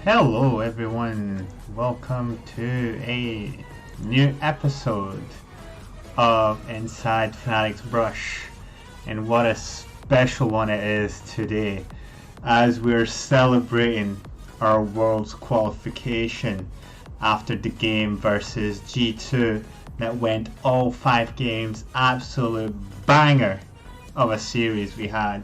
Hello everyone, welcome to a new episode of Inside Fnatic's Brush, and what a special one it is today as we're celebrating our World's qualification after the game versus G2 that went all 5 games. Absolute banger of a series we had.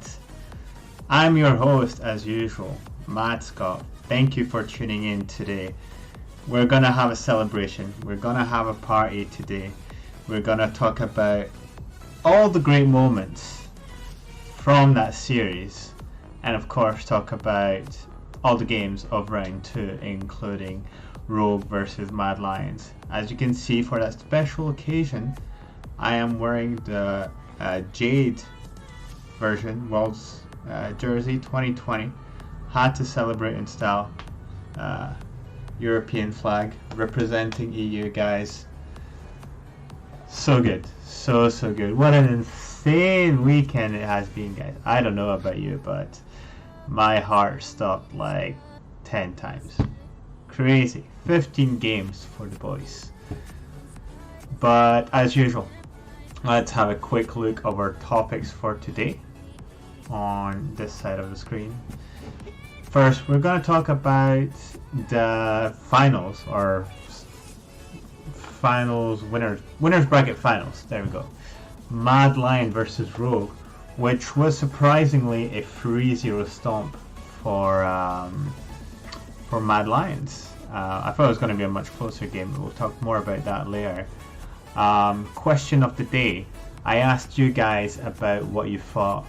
I'm your host as usual, Matt Scott. Thank you for tuning in today. We're gonna have a celebration. We're gonna have a party today. We're gonna talk about all the great moments from that series, and of course talk about all the games of round 2, including Rogue versus Mad Lions. As you can see, for that special occasion, I am wearing the Jade version World's jersey 2020. Had to celebrate in style. European flag representing EU, guys. So good, so good. What an insane weekend it has been, guys. I don't know about you, but my heart stopped like 10 times. Crazy. 15 games for the boys. But as usual, let's have a quick look of our topics for today on this side of the screen. First, we're going to talk about the finals, or finals winners bracket finals. There we go. Mad Lion versus Rogue, which was surprisingly a 3-0 stomp for Mad Lions. I thought it was going to be a much closer game, but we'll talk more about that later. Question of the day. I asked you guys about what you thought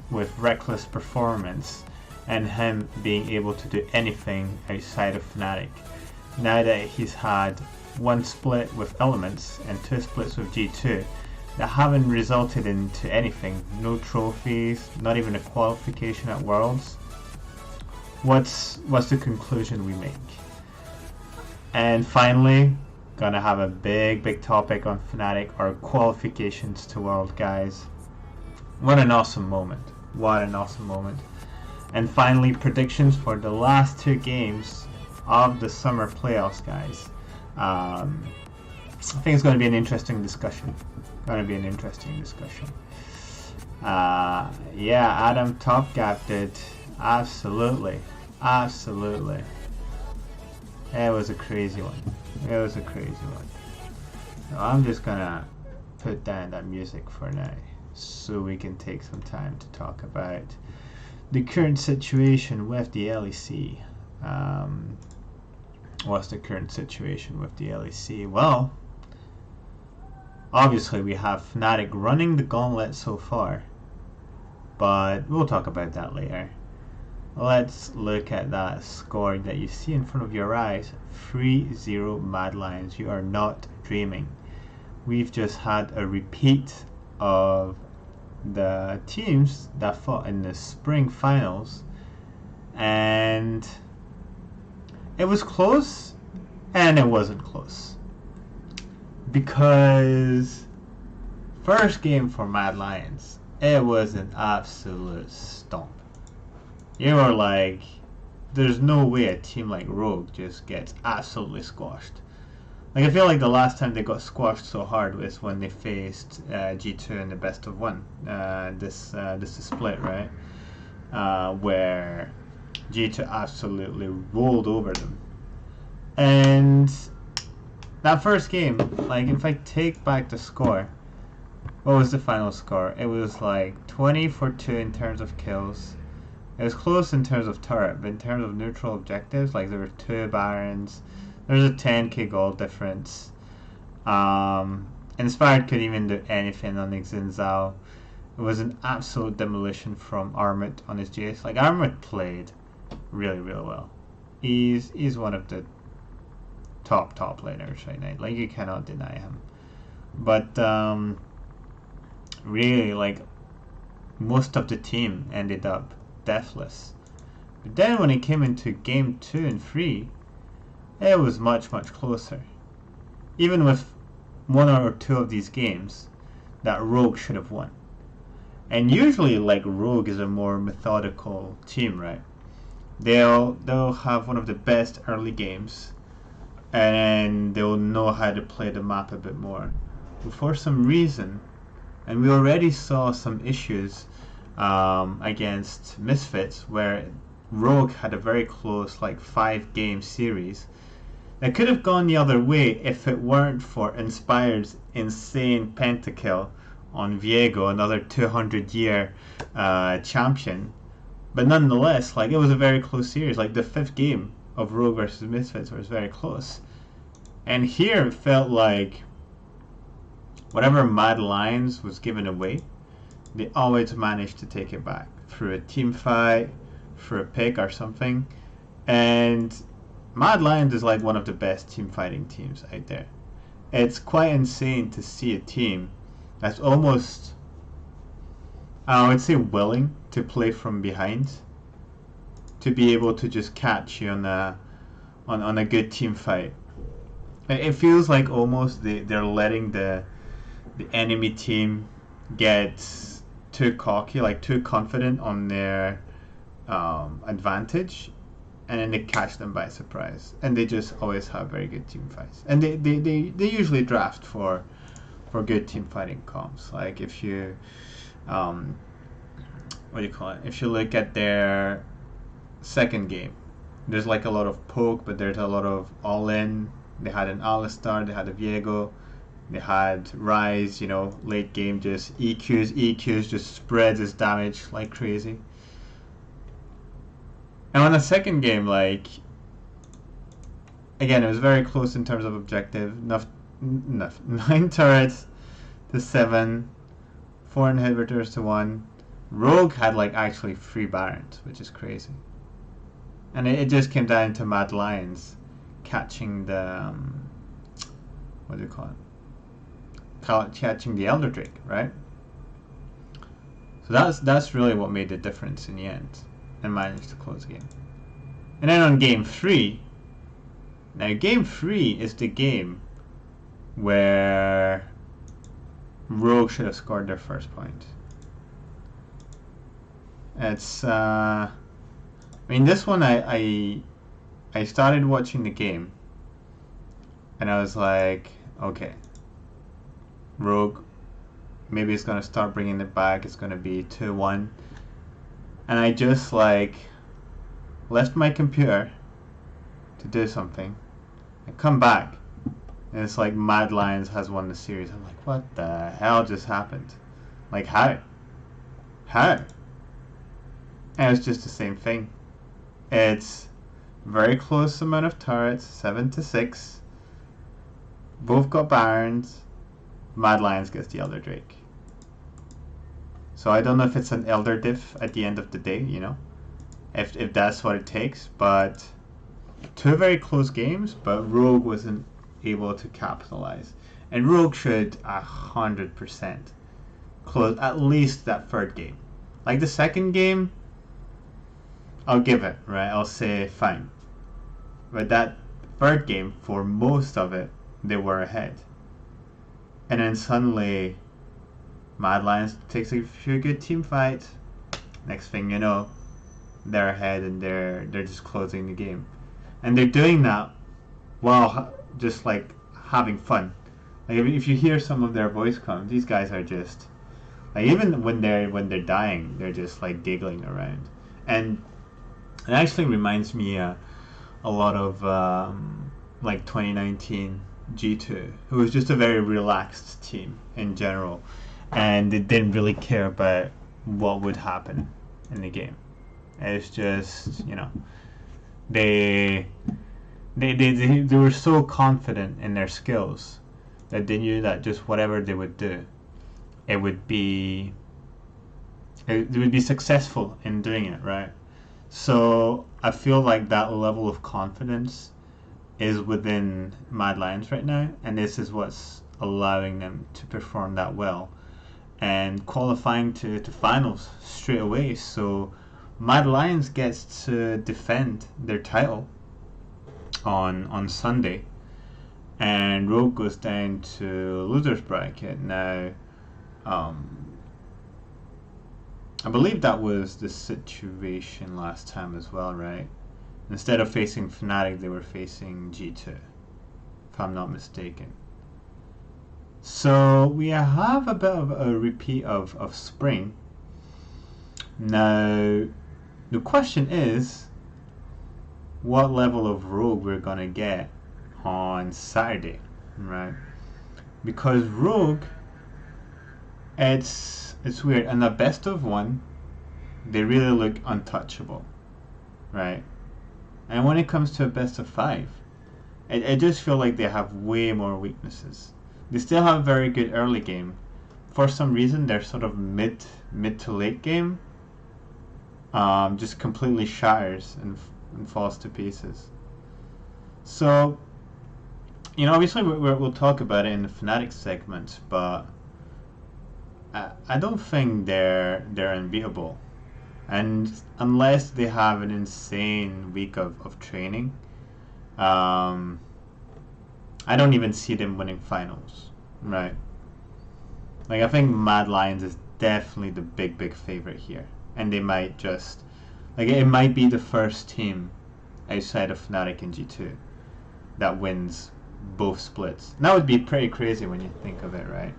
with Reckless performance and him being able to do anything outside of Fnatic. Now that he's had 1 split with Elements and 2 splits with G2 that haven't resulted into anything, no trophies, not even a qualification at Worlds, what's the conclusion we make? And finally, gonna have a big topic on Fnatic, our qualifications to World, guys. What an awesome moment. What an awesome moment. And finally, predictions for the last 2 games of the summer playoffs, guys. I think it's going to be an interesting discussion. Yeah, Adam top gapped it. Absolutely. It was a crazy one. So I'm just gonna put down that music for now, so we can take some time to talk about the current situation with the LEC. What's the current situation with the LEC? Well, obviously we have Fnatic running the gauntlet so far, but we'll talk about that later. Let's look at that score that you see in front of your eyes. 3-0 Mad Lions. You are not dreaming. We've just had a repeat of the teams that fought in the spring finals, and it was close and it wasn't close, because first game for Mad Lions, it was an absolute stomp. You were like, there's no way a team like Rogue just gets absolutely squashed. Like, I feel like the last time they got squashed so hard was when they faced G2 in the best of 1. This is split, right? Where G2 absolutely rolled over them. And that first game, like, if I take back the score, what was the final score? It was like 20-2 in terms of kills. It was close in terms of turret, but in terms of neutral objectives, like, there were 2 Barons. There's a 10k gold difference. Inspired couldn't even do anything on Xin Zhao. It was an absolute demolition from Armut on his Jace. Like, Armut played really well. He's one of the top laners right now. Like, you cannot deny him. But really, like, most of the team ended up deathless. But then when it came into game 2 and 3, it was much closer. Even with 1 or 2 of these games that Rogue should have won. And usually, like, Rogue is a more methodical team, right? They'll have one of the best early games, and they'll know how to play the map a bit more. But for some reason, and we already saw some issues against Misfits, where Rogue had a very close, like, 5-game series That could have gone the other way if it weren't for Inspired's insane pentakill on Viego, another 200-year champion. But nonetheless, like, it was a very close series. Like, the 5th game of Rogue versus Misfits was very close. And here it felt like whatever Mad Lions was given away, they always managed to take it back through a team fight, through a pick or something. And Mad Lions is like one of the best team fighting teams out there. It's quite insane to see a team that's almost, I would say, willing to play from behind, to be able to just catch you on a good team fight. It feels like almost they're letting the enemy team get too cocky, like too confident on their advantage, and then they catch them by surprise. And they just always have very good team fights. And they usually draft for good team fighting comps. Like if you what do you call it? If you look at their second game, there's like a lot of poke, but there's a lot of all in. They had an Alistar, they had a Viego, they had Rise, late game just EQs, just spreads his damage like crazy. And on the second game, like, again, it was very close in terms of objective. 9 turrets to 7, 4 inhibitors to 1. Rogue had like actually 3 Barons, which is crazy. And it just came down to Mad Lions catching the what do you call it? Catching the Elder Drake, right? So that's really what made the difference in the end, and managed to close the game. And then on game 3, now game 3 is the game where Rogue should have scored their first point. It's I mean, this one I started watching the game and I was like, okay, Rogue, maybe it's gonna start bringing it back. It's gonna be 2-1, and I just like left my computer to do something. I come back and it's like Mad Lions has won the series. I'm like, what the hell just happened? Like, how? And it's just the same thing. It's very close amount of turrets, 7-6. Both got Barons. Mad Lions gets the Elder Drake. So I don't know if it's an Elder diff at the end of the day, if that's what it takes. But 2 very close games, but Rogue wasn't able to capitalize. And Rogue should 100% close at least that 3rd game. Like the 2nd game, I'll give it, right? I'll say fine. But that 3rd game, for most of it, they were ahead. And then suddenly, Mad Lions takes a few good team fights. Next thing you know, they're ahead and they're just closing the game. And they're doing that while just like having fun. Like if you hear some of their voice comms, these guys are just like, even when they're dying, they're just like giggling around. And it actually reminds me a lot of like 2019 G2, who was just a very relaxed team in general, and they didn't really care about what would happen in the game. It's just, they were so confident in their skills that they knew that just whatever they would do, it would be successful in doing it, right? So I feel like that level of confidence is within Mad Lions right now, and this is what's allowing them to perform that well and qualifying to finals straight away. So Mad Lions gets to defend their title on Sunday, and Rogue goes down to losers bracket. Now I believe that was the situation last time as well, right? Instead of facing Fnatic, they were facing G2, if I'm not mistaken. So we have a bit of a repeat of Spring. Now, the question is, what level of Rogue we're going to get on Saturday, right? Because Rogue, it's weird. In the best of one, they really look untouchable, right? And when it comes to a best of five, I just feel like they have way more weaknesses. They still have very good early game. For some reason, their sort of mid to late game just completely shatters and falls to pieces. So, obviously we'll talk about it in the Fnatic segment, but I don't think they're unbeatable. And unless they have an insane week of training, I don't even see them winning finals, right? Like, I think Mad Lions is definitely the big favorite here, and they might just, like, it might be the first team outside of Fnatic and G2 that wins both splits. And that would be pretty crazy when you think of it, right?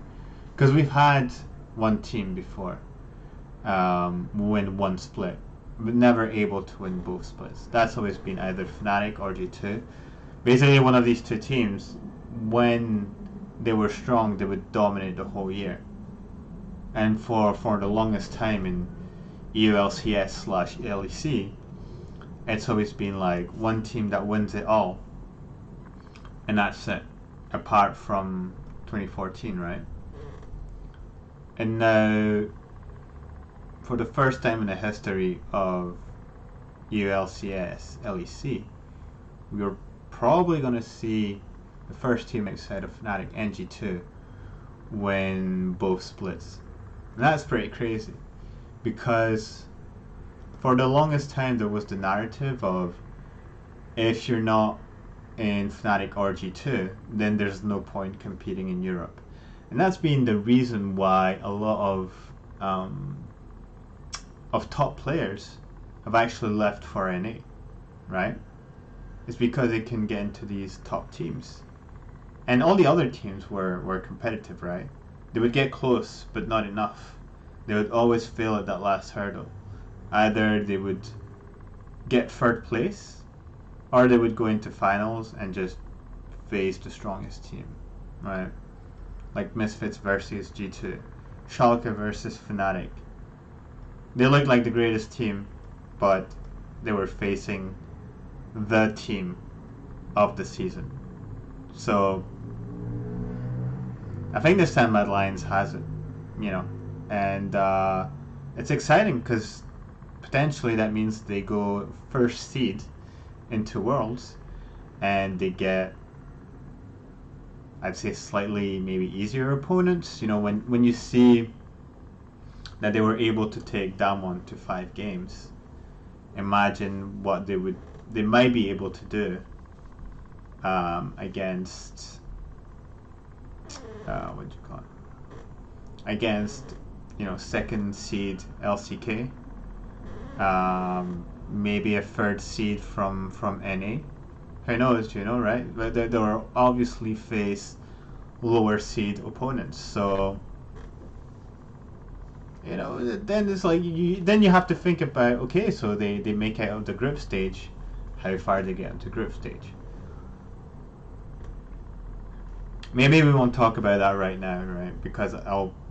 Because we've had one team before win one split, but never able to win both splits. That's always been either Fnatic or G2. Basically, one of these two teams, when they were strong, they would dominate the whole year. And for the longest time in EULCS/LEC, it's always been like one team that wins it all, and that's it. Apart from 2014, right? And now, for the first time in the history of EULCS/LEC, we're probably going to see the first team outside of Fnatic and G2 win both splits. And that's pretty crazy, because for the longest time there was the narrative of, if you're not in Fnatic or G2, then there's no point competing in Europe. And that's been the reason why a lot of top players have actually left for NA, right? It's because they can get into these top teams. And all the other teams were competitive, right? They would get close, but not enough. They would always fail at that last hurdle. Either they would get third place, or they would go into finals and just face the strongest team, right? Like Misfits versus G2, Schalke versus Fnatic. They looked like the greatest team, but they were facing the team of the season. So I think this time Mad Lions has it, and it's exciting because potentially that means they go first seed into Worlds, and they get, I'd say, slightly maybe easier opponents. When you see that they were able to take Damwon to 5 games, imagine what they might be able to do against what do you call it? Against second seed LCK, maybe a third seed from NA. Who knows, right? But they will obviously face lower seed opponents. So then it's like then you have to think about, okay, so they make it out of the group stage, how far they get into group stage. Maybe we won't talk about that right now, right? Because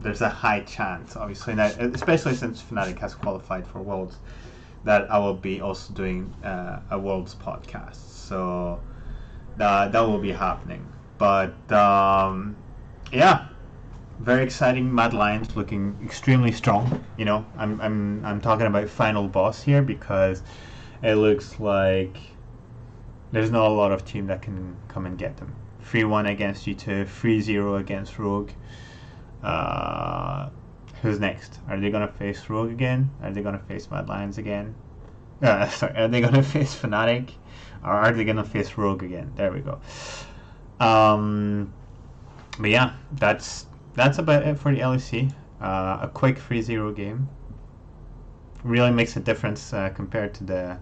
there's a high chance, obviously, now, especially since Fnatic has qualified for Worlds, that I will be also doing a Worlds podcast. So that will be happening. But yeah, very exciting. Mad Lions looking extremely strong. I'm talking about final boss here because it looks like there's not a lot of team that can come and get them. 3-1 against G2, 3-0 against Rogue. Who's next? Are they gonna face Rogue again? Are they gonna face Mad Lions again? Are they gonna face Fnatic? Or are they gonna face Rogue again? There we go. But yeah, that's about it for the LEC. A quick 3-0 game. Really makes a difference compared to the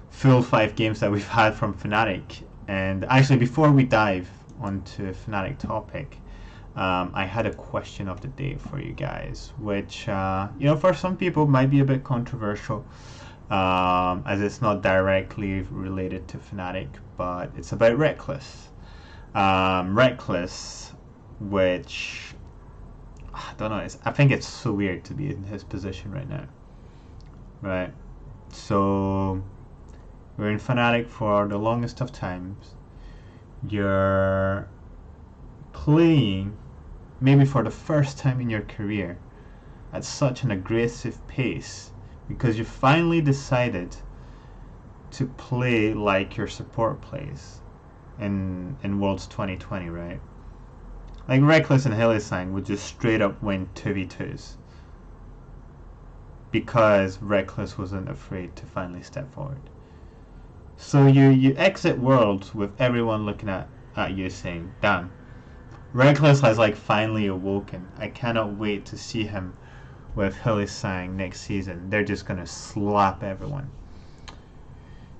full 5 games that we've had from Fnatic. And actually, before we dive onto Fnatic topic, I had a question of the day for you guys, which for some people might be a bit controversial. as it's not directly related to Fnatic, but it's about Reckless. Reckless, which I don't know. I think it's so weird to be in his position right now, right? So we're in Fnatic for the longest of times. You're playing, maybe for the first time in your career, at such an aggressive pace because you finally decided to play like your support plays in Worlds 2020, right? Like Reckless and Hylissang would just straight up win 2v2s because Reckless wasn't afraid to finally step forward. So you exit Worlds with everyone looking at you saying, damn, Reckless has like finally awoken. I cannot wait to see him with Hylissang next season. They're just gonna slap everyone.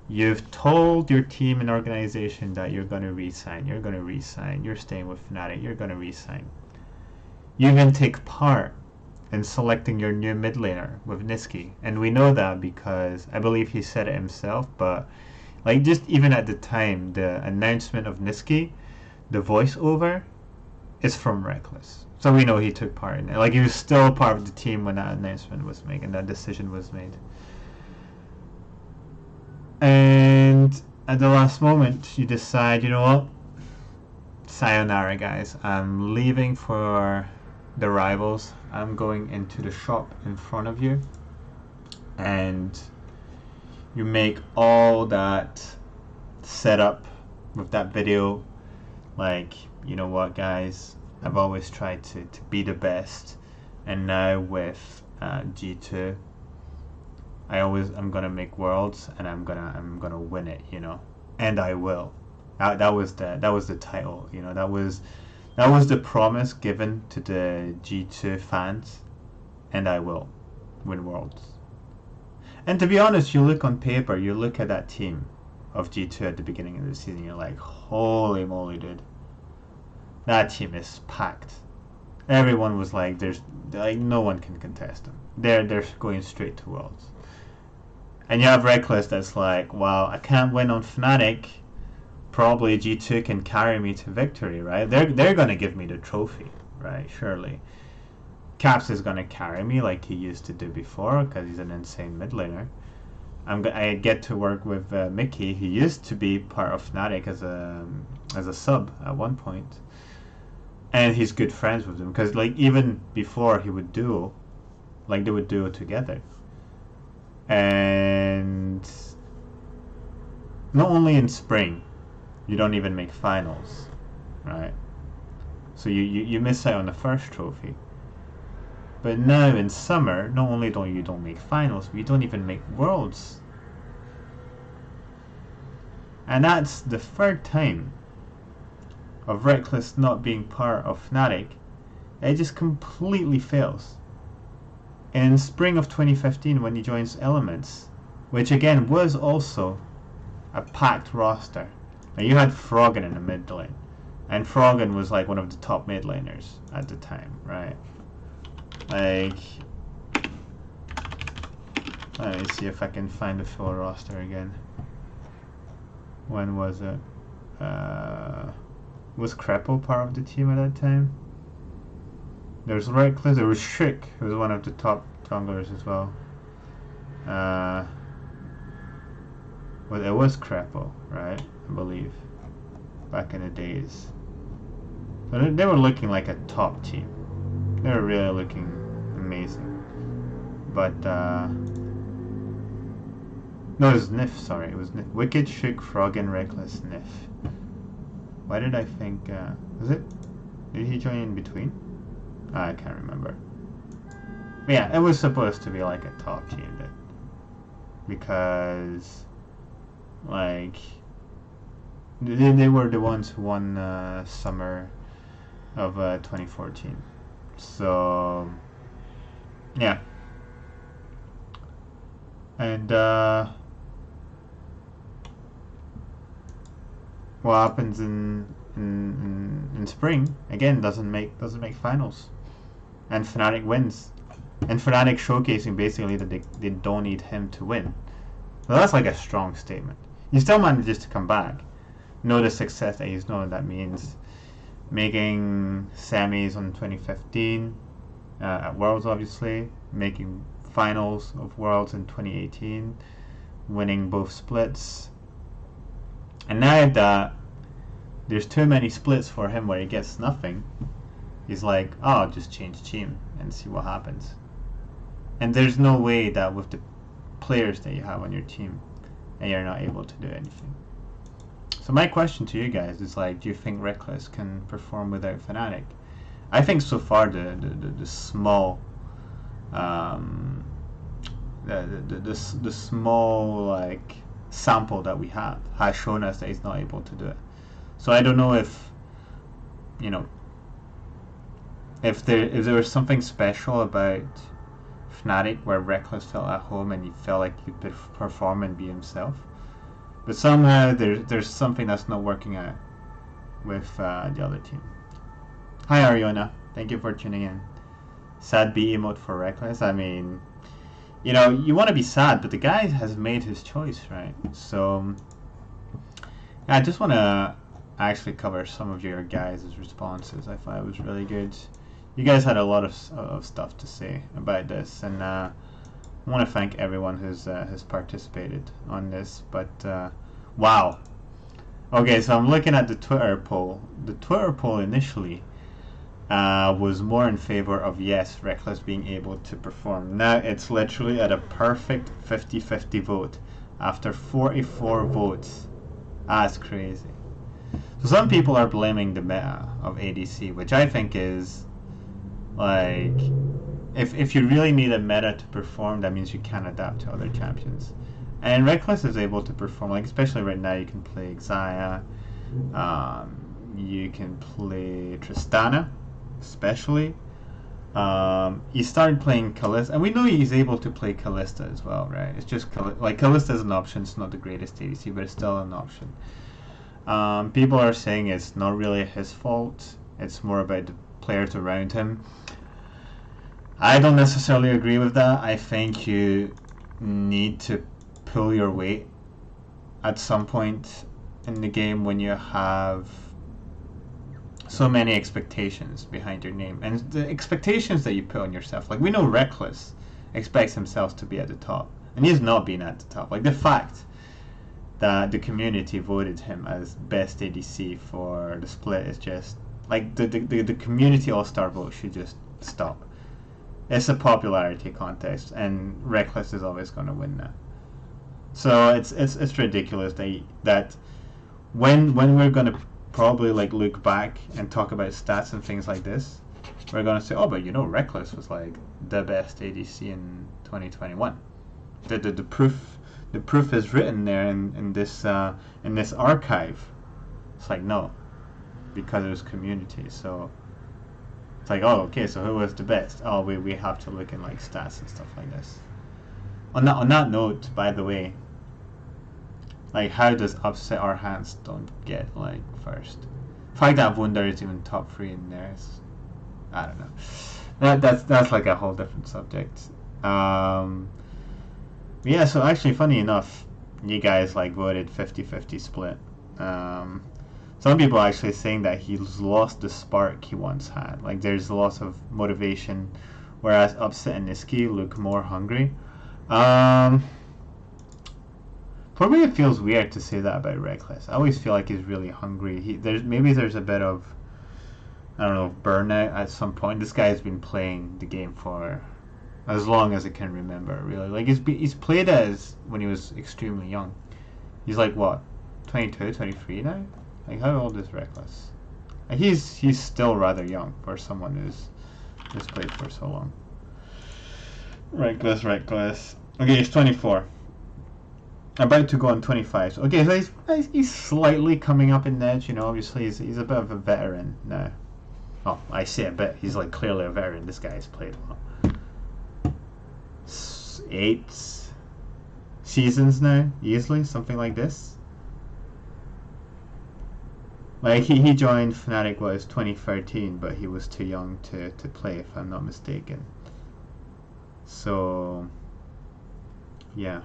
You've told your team and organization that you're gonna resign. You're gonna resign. You're staying with Fnatic. You're gonna resign. You even take part in selecting your new mid laner with Niski, and we know that because I believe he said it himself. But like just even at the time, the announcement of Niski, the voiceover, is from Reckless. So we know he took part in it. Like he was still part of the team when that announcement was made and that decision was made. And at the last moment, you decide, you know what? Sayonara, guys. I'm leaving for the rivals. I'm going into the shop in front of you. And you make all that setup with that video. Like, you know what, guys? I've always tried to be the best. And now with G2, I'm gonna make Worlds and I'm gonna win it, you know, and I will. That was the title, you know. That was the promise given to the G2 fans, and I will win Worlds. And to be honest, you look on paper, you look at that team of G2 at the beginning of the season, you're like, holy moly, dude, that team is packed. Everyone was like, there's like no one can contest them. They're going straight to Worlds. And you have Reckless that's like, well, I can't win on Fnatic. Probably G2 can carry me to victory, right? They're gonna give me the trophy, right? Surely. Caps is gonna carry me like he used to do before because he's an insane mid laner. I get to work with Mickey. He used to be part of Fnatic as a sub at one point, and he's good friends with him because like even before he would duo, like they would duo together. And not only in spring, you don't even make finals, right? So you miss out on the first trophy. But now in summer, not only don't you make finals, but you don't even make Worlds. And that's the third time of Reckless not being part of Fnatic. It just completely fails. In spring of 2015 when he joins Elements, which again was also a packed roster. Now you had Froggen in the mid lane, and Froggen was like one of the top mid laners at the time, right? Like, let me see if I can find the full roster again. When was it? Was Krepo part of the team at that time? There's Reckless, there was Schick, who was one of the top junglers as well. Well, it was Krepo, right? I believe. Back in the days. So they were looking like a top team. They were really looking amazing. But, no, it was Nif, sorry. It was Nif. Wicked, Schick, Froggen, Reckless, Nif. Why did I think, was it? Did he join in between? I can't remember. But yeah, it was supposed to be like a top team then. Because, like, they were the ones who won summer of 2014. So, yeah. And, what happens in spring again doesn't make finals, and Fnatic wins, and Fnatic showcasing basically that they don't need him to win. So that's like a strong statement. He still manages to come back. Know the success that he's known. That means making semis on 2015 at Worlds, obviously, making finals of Worlds in 2018, winning both splits. And now that there's too many splits for him where he gets nothing, he's like, oh, I'll just change team and see what happens. And there's no way that with the players that you have on your team and you're not able to do anything. So my question to you guys is like, do you think Reckless can perform without Fnatic? I think so far the small the small like sample that we have has shown us that he's not able to do it. So I don't know if, you know, if there was something special about Fnatic where Reckless felt at home and he felt like he could perform and be himself. But somehow there's something that's not working out with the other team. Hi Ariana, thank you for tuning in. Sad B emote for Reckless. I mean, you know, you want to be sad, but the guy has made his choice, right? So, yeah, I just want to actually cover some of your guys' responses. I thought it was really good. You guys had a lot of stuff to say about this, and I want to thank everyone who's has participated on this. But wow, okay, so I'm looking at the Twitter poll. The Twitter poll initially was more in favor of yes, Reckless being able to perform. Now it's literally at a perfect 50-50 vote after 44 votes. That's crazy. So some people are blaming the meta of ADC, which I think is like, if you really need a meta to perform, that means you can adapt to other champions. And Reckless is able to perform, like especially right now you can play Xayah, you can play Tristana, especially. He started playing Kalista, and we know he's able to play Kalista as well, right? It's just like Kalista is an option. It's not the greatest ADC, but it's still an option. People are saying it's not really his fault. It's more about the players around him. I don't necessarily agree with that. I think you need to pull your weight at some point in the game when you have so many expectations behind your name, and the expectations that you put on yourself. Like, we know Reckless expects himself to be at the top, and he's not been at the top. Like, the fact that the community voted him as best ADC for the split is just like the community all-star vote should just stop. It's a popularity contest, and Reckless is always going to win that. So it's ridiculous that when we're going to probably like look back and talk about stats and things like this, we're going to say, oh, but you know, Reckless was like the best ADC in 2021. The proof is written there in this archive. It's like, no, because it was community. So it's like, oh, okay, so who was the best? Oh, we have to look in like stats and stuff like this. On that note, by the way, like, how does upset our hands don't get like first? The fact that Wunder is even top 3 in there is, I don't know. That's like a whole different subject. Yeah, so actually, funny enough, you guys like voted 50-50 split. Some people are actually saying that he's lost the spark he once had. Like, there's a loss of motivation, whereas Upset and Niski look more hungry. For me, it feels weird to say that about Reckless. I always feel like he's really hungry. There's a bit of, I don't know, burnout at some point. This guy has been playing the game for as long as I can remember, really. Like, he's played as when he was extremely young. He's like, what, 22, 23 now? Like, how old is Reckless? Like, he's still rather young for someone who's played for so long. Reckless. Okay, he's 24. About to go on 25. Okay, so he's slightly coming up in age, you know. Obviously, he's a bit of a veteran now. Oh, I say a bit. He's like clearly a veteran. This guy's played what, 8 seasons now, easily, something like this. Like, he joined Fnatic was 2013, but he was too young to play, if I'm not mistaken. So, yeah.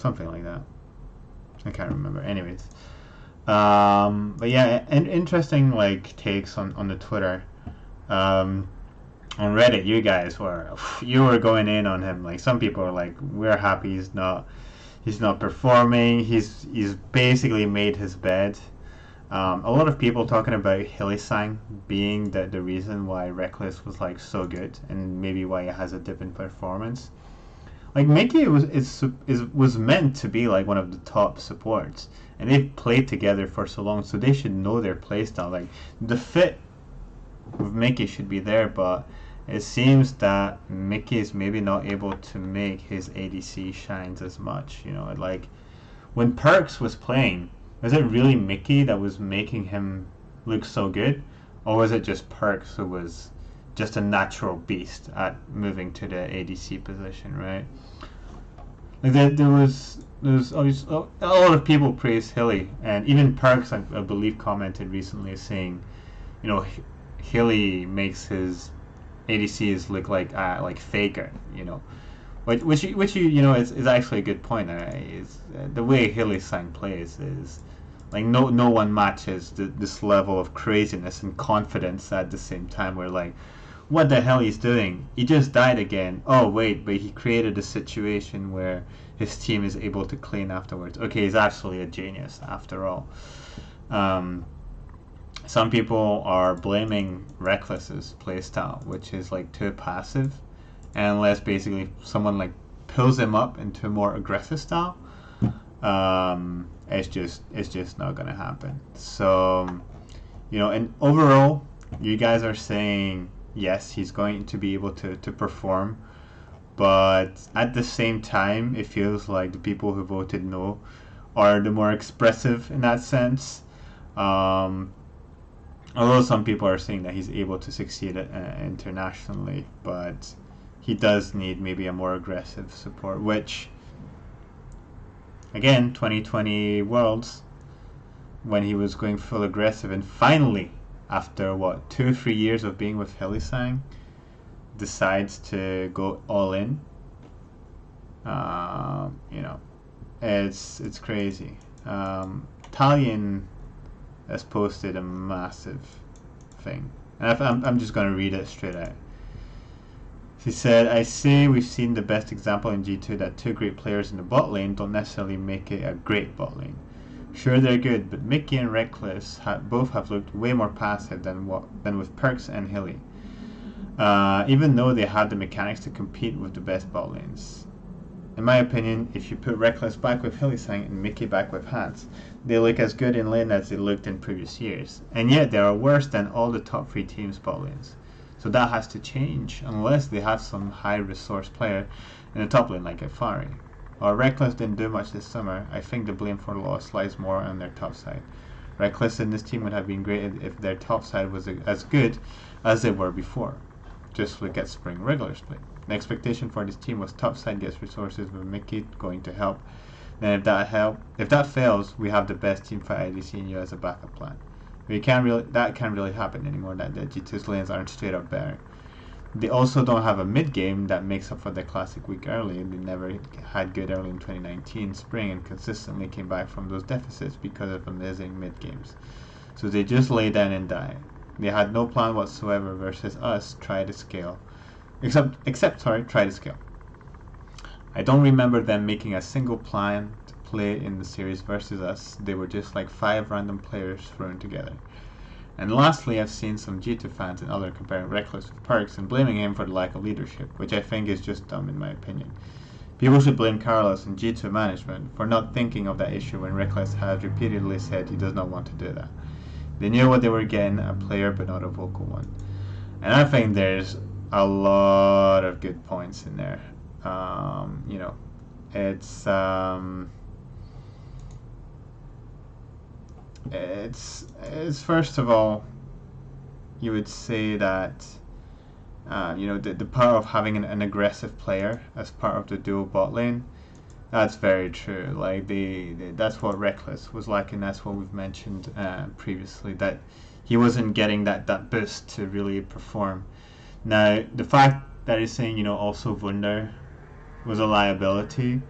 something like that. I can't remember. Anyways, but yeah, and interesting like takes on the Twitter. On Reddit, you were going in on him. Like some people are like, we're happy he's not performing. He's basically made his bed. A lot of people talking about Hylissang being the reason why Reckless was like so good and maybe why he has a dip in performance. Like Mickey was meant to be like one of the top supports, and they've played together for so long, so they should know their playstyle. Like the fit with Mickey should be there, but it seems that Mickey is maybe not able to make his ADC shines as much. You know, like when Perks was playing, was it really Mickey that was making him look so good, or was it just Perks who was just a natural beast at moving to the ADC position, right? Like there was always a lot of people praise Hilly, and even Perks, I believe, commented recently saying, you know, Hilly makes his ADCs look like faker, you know, which you know is actually a good point. Is the way Hylissang plays is like no one matches this level of craziness and confidence at the same time. Where like, what the hell he's doing? He just died again. Oh wait, but he created a situation where his team is able to clean afterwards. Okay, he's actually a genius after all. Some people are blaming Reckless's playstyle, which is like too passive, and unless basically someone like pulls him up into a more aggressive style, it's just not gonna happen. So, you know, and overall, you guys are saying yes, he's going to be able to perform, but at the same time, it feels like the people who voted no are the more expressive in that sense. Although some people are saying that he's able to succeed internationally, but he does need maybe a more aggressive support, which, again, 2020 Worlds, when he was going full aggressive, and finally, after what, 2-3 years of being with Hylissang, decides to go all in. You know, it's crazy. Talion has posted a massive thing, and I'm just going to read it straight out. He said, I say we've seen the best example in G2 that two great players in the bot lane don't necessarily make it a great bot lane. Sure, they're good, but Mickey and Reckless both have looked way more passive than with Perks and Hilly, even though they had the mechanics to compete with the best bot lanes. In my opinion, if you put Reckless back with Hylissang and Mickey back with Hans, they look as good in lane as they looked in previous years, and yet they are worse than all the top 3 teams' bot lanes. So that has to change, unless they have some high resource player in the top lane like Afari. While Reckless didn't do much this summer, I think the blame for the loss lies more on their top side. Reckless and this team would have been great if their top side was as good as they were before. Just look at spring regular split. The expectation for this team was top side gets resources with Mickey going to help. Then if that fails, we have the best team fight IDC in you as a backup plan. That can't really happen anymore. That the G2's lanes aren't straight up better. They also don't have a mid game that makes up for their classic week early. They never had good early in 2019 spring and consistently came back from those deficits because of amazing mid games. So they just lay down and die. They had no plan whatsoever versus us. Try to scale. Try to scale. I don't remember them making a single plan to play in the series versus us. They were just like 5 random players thrown together. And lastly, I've seen some G2 fans and others comparing Reckless with Perks and blaming him for the lack of leadership, which I think is just dumb in my opinion. People should blame Carlos and G2 management for not thinking of that issue when Reckless has repeatedly said he does not want to do that. They knew what they were getting, a player but not a vocal one. And I think there's a lot of good points in there. You know, it's first of all, you would say that you know, the power of having an aggressive player as part of the dual bot lane. That's very true. Like that's what Reckless was like, and that's what we've mentioned previously, that he wasn't getting that boost to really perform. Now, the fact that he's saying, you know, also Wunder was a liability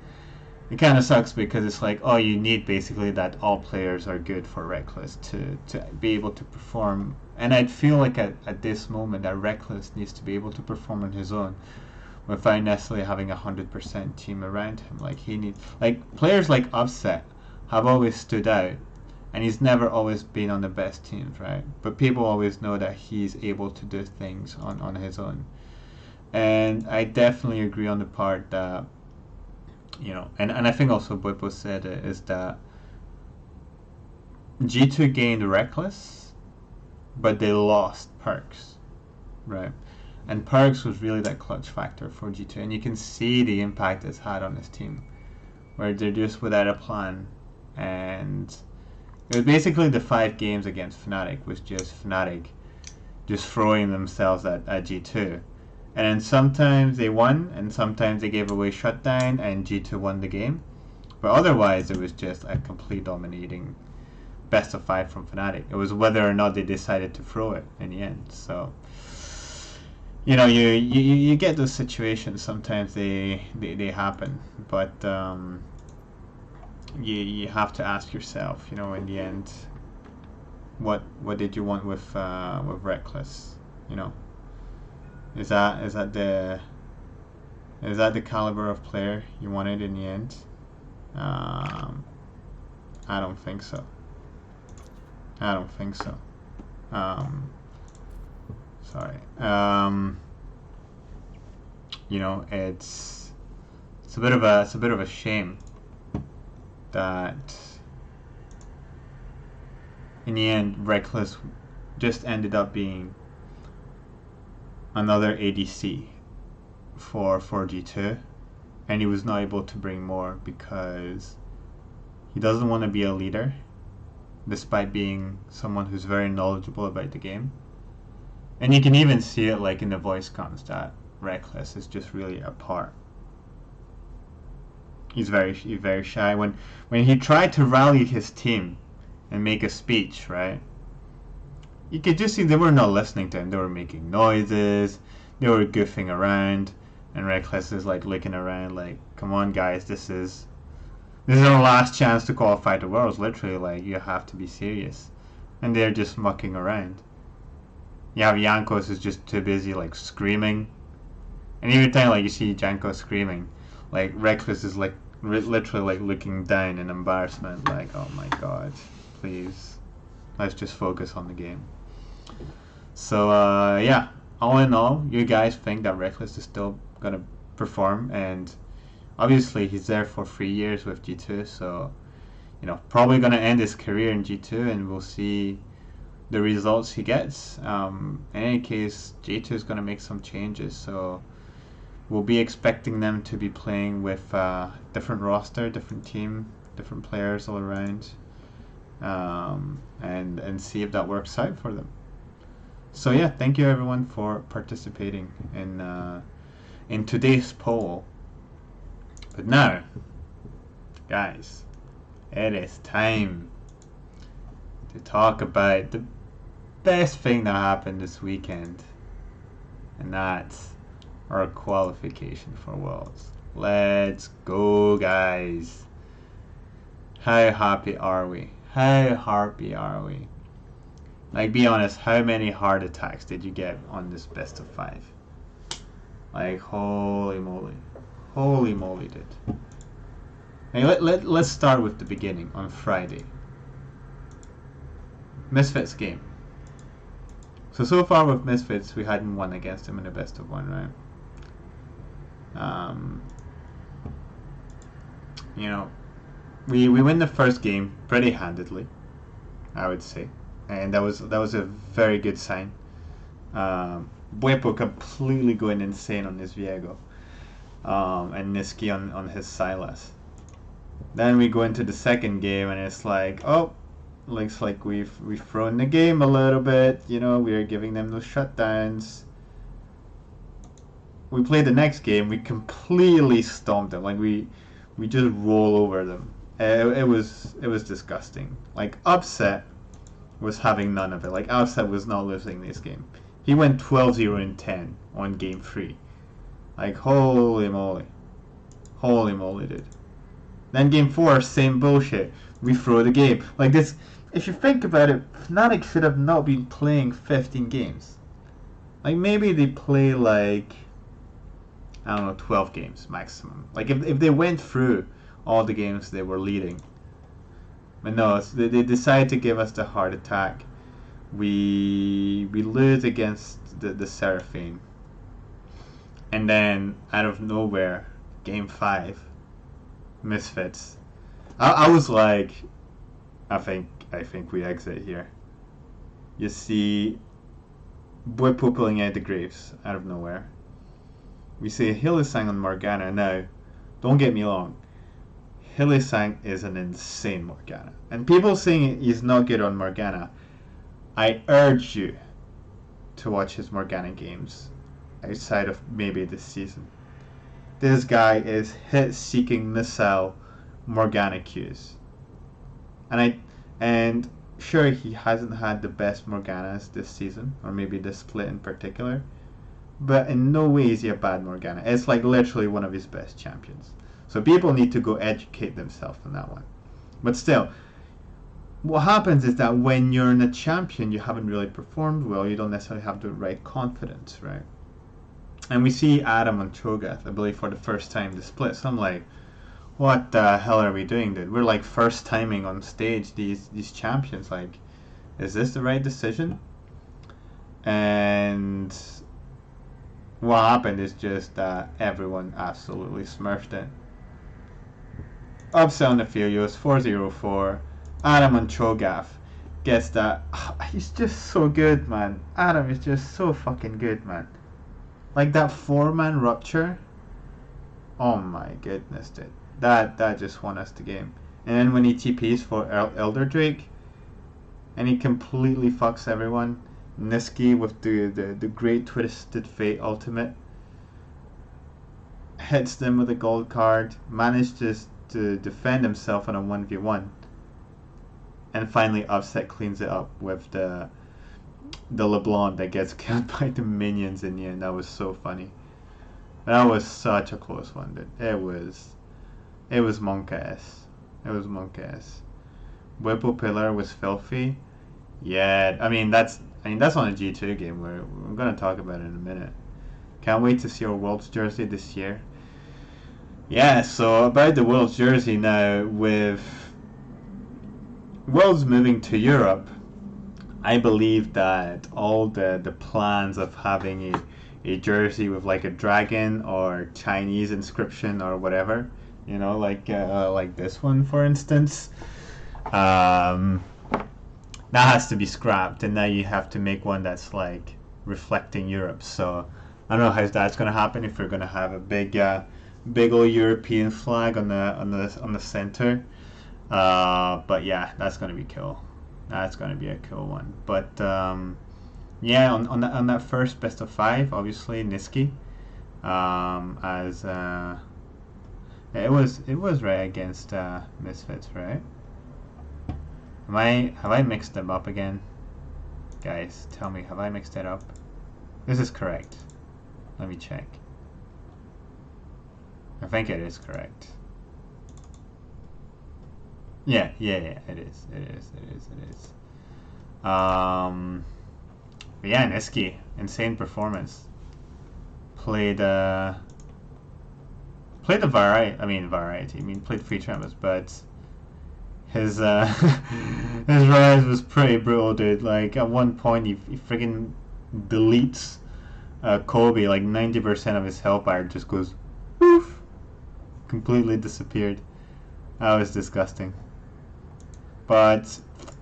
it kind of sucks because it's like, oh, you need basically that all players are good for Reckless to be able to perform. And I'd feel like at this moment that Reckless needs to be able to perform on his own without necessarily having 100% team around him. Like he needs, like players like Upset have always stood out, and he's never always been on the best teams, right? But people always know that he's able to do things on his own. And I definitely agree on the part that, you know, and I think also Bwipo said it, is that G2 gained Reckless, but they lost Perks, right? And Perks was really that clutch factor for G2, and you can see the impact it's had on his team, where they're just without a plan, and it was basically the 5 games against Fnatic was just Fnatic just throwing themselves at G2. And then sometimes they won, and sometimes they gave away shutdown, and G2 won the game. But otherwise, it was just a complete dominating best of 5 from Fnatic. It was whether or not they decided to throw it in the end. So, you know, you get those situations. Sometimes they happen, but you have to ask yourself, you know, in the end, what did you want with Reckless, you know? Is that the caliber of player you wanted in the end? I don't think so. I don't think so. Sorry. You know, it's a bit of a shame that in the end Reckless just ended up being another ADC for G2, and he was not able to bring more because he doesn't want to be a leader despite being someone who's very knowledgeable about the game. And you can even see it like in the voice comms that Reckless is just really apart. He's very shy. When he tried to rally his team and make a speech, right? You could just see they were not listening to him. They were making noises, they were goofing around, and Reckless is like looking around like, come on guys, this is our last chance to qualify the Worlds, literally, like, you have to be serious. And they're just mucking around. You have Jankos who's just too busy like screaming. And every time like you see Jankos screaming, like Reckless is like literally like looking down in embarrassment, like, oh my god, please, let's just focus on the game. So yeah, all in all, you guys think that Reckless is still gonna perform, and obviously he's there for 3 years with G2, so you know, probably gonna end his career in G2, and we'll see the results he gets. In any case, G2 is gonna make some changes, so we'll be expecting them to be playing with different roster, different team, different players all around, and see if that works out for them. So yeah, thank you everyone for participating in today's poll. But now, guys, it is time to talk about the best thing that happened this weekend, and that's our qualification for Worlds. Let's go, guys. How happy are we? How happy are we? Like, be honest, how many heart attacks did you get on this best of 5? Like, holy moly. Holy moly, dude. Hey, let's start with the beginning, on Friday. Misfits game. So far with Misfits, we hadn't won against them in the best of 1, right? You know, we win the first game pretty handedly, I would say, and that was a very good sign. Bwipo completely going insane on his Viego, and Niski on his Silas. Then we go into the second game, and it's like, oh, looks like we've thrown the game a little bit. You know, we are giving them those shutdowns. We play the next game, we completely stomped them. Like we just roll over them. It was disgusting. Like, Upset was having none of it. Like, Upset was not losing this game. He went 12-0-10 on game 3. Like, holy moly. Holy moly, dude. Then game 4, same bullshit. We throw the game. Like this, if you think about it, Fnatic should have not been playing 15 games. Like maybe they play like, I don't know, 12 games maximum. Like if they went through all the games they were leading. But no, they decided to give us the heart attack. We lose against the Seraphine. And then out of nowhere, game 5, Misfits. I was like, I think we exit here. You see Bwipo pulling out the Graves out of nowhere. We see Hylissang on Morgana. Now, don't get me wrong, Hylissang is an insane Morgana. And people saying he's not good on Morgana, I urge you to watch his Morgana games outside of maybe this season. This guy is hit-seeking missile Morgana Qs. And sure, he hasn't had the best Morganas this season, or maybe this split in particular, but in no way is he a bad Morgana. It's like literally one of his best champions. So people need to go educate themselves on that one. But still, what happens is that when you're in a champion, you haven't really performed well, you don't necessarily have the right confidence, right? And we see Adam on Cho'Gath, I believe, for the first time this split. So I'm like, what the hell are we doing, dude? We're like first timing on stage these champions. Like, is this the right decision? And what happened is just that everyone absolutely smurfed it. Upset on the field, it was 4-0-4. Adam on Cho'Gath gets that. He's just so good, man. Adam is just so fucking good, man. Like that 4-man rupture. Oh my goodness, dude. That just won us the game. And then when he TPs for Elder Drake, and he completely fucks everyone. Niski with the great Twisted Fate ultimate hits them with a gold card, manages to defend himself on a 1v1, and finally Upset cleans it up with the LeBlanc that gets killed by the minions in the end. That was so funny. That was such a close one, dude. It was monk-ass. It was monk-ass. Whipple Pillar was filthy. Yeah, I mean that's on a G2 game. We're gonna talk about it in a minute. Can't wait to see our Worlds jersey this year. Yeah, so about the Worlds jersey now, with Worlds moving to Europe, I believe that all the plans of having a jersey with like a dragon or Chinese inscription or whatever, you know, like this one for instance, that has to be scrapped, and now you have to make one that's like reflecting Europe. So I don't know how that's going to happen, if we're going to have a big old European flag on the center. But yeah, that's going to be cool. That's going to be a cool one. But yeah, on that first best of 5, obviously Niski, as it was right against Misfits, right? Have I mixed them up again? Guys, tell me, have I mixed it up? This is correct. Let me check. I think it is correct. Yeah, it is. But yeah, Niski, insane performance. Played the variety. Played 3 Tremors, but his his rise was pretty brutal, dude. Like at one point, he friggin' deletes Kobe. Like 90% of his health bar just goes poof, completely disappeared. That was disgusting. But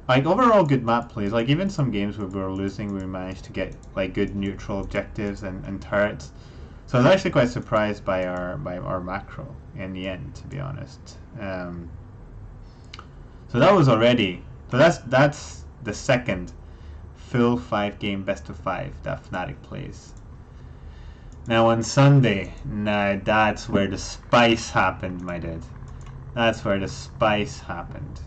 like overall, good map plays. Like even some games where we were losing, we managed to get like good neutral objectives and turrets. So I was actually quite surprised by our macro in the end, to be honest. So that was already. So that's the second full 5-game best of 5 that Fnatic plays. Now on Sunday, that's where the spice happened, my dude. That's where the spice happened.